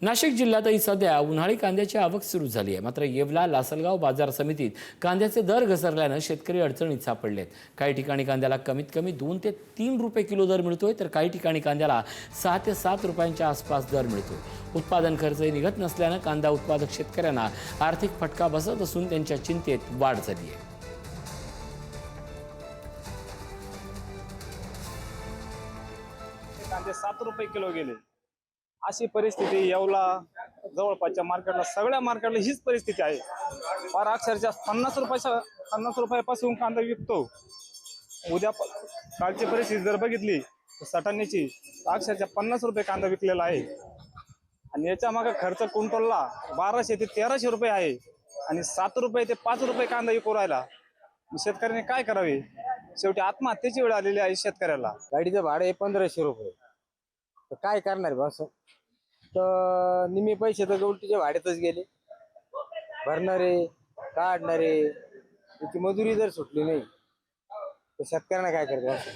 नाशिक जिल्ह्यातही सध्या उन्हाळी कांद्याची आवक सुरू झाली आहे। मात्र येवला लासलगाव बाजार समितीत कांद्याचे दर घसरल्याने शेतकरी अडचणीत सापडलेत। काही ठिकाणी कांद्याला कमीत कमी 2 ते 3 रुपये किलो दर मिळतोय, तर काही ठिकाणी कांद्याला 6 ते 7 रुपयांच्या आसपास दर मिळतोय। उत्पादन खर्चही निघत नसल्याने कांदा उत्पादक शेतकऱ्यांना आर्थिक फटका बसत असून त्यांच्या चिंतेत वाढ झाली आहे। कांदे 7 रुपये किलो गेले। अशी परिस्थिती येवला जवळपासच्या मार्केटला, सगळ्या मार्केटला हीच परिस्थिती आहे। फार अक्षरशः 50 रुपयापासून कांदा विकतो। उद्या कालची परिस्थिती जर बघितली तर सटाण्याची अक्षरशः 50 रुपये कांदा विकलेला आहे। आणि याच्या मागे खर्च क्विंटलला 1200 ते 1300 रुपये आहे। आणि 7 रुपये ते 5 रुपये कांदा विकू राहिला। शेतकऱ्यांनी काय करावे? शेवटी आत्महत्येची वेळ आलेली आहे शेतकऱ्याला। गाडीचं भाडं आहे 1500 रुपये, तर काय करणार बस? तर निम्मे पैसे तर गवटीच्या भाड्यातच गेले। भरणारे काढणारे त्याची मजुरी जर सुटली नाही तर शेतकऱ्यांना काय करायचं?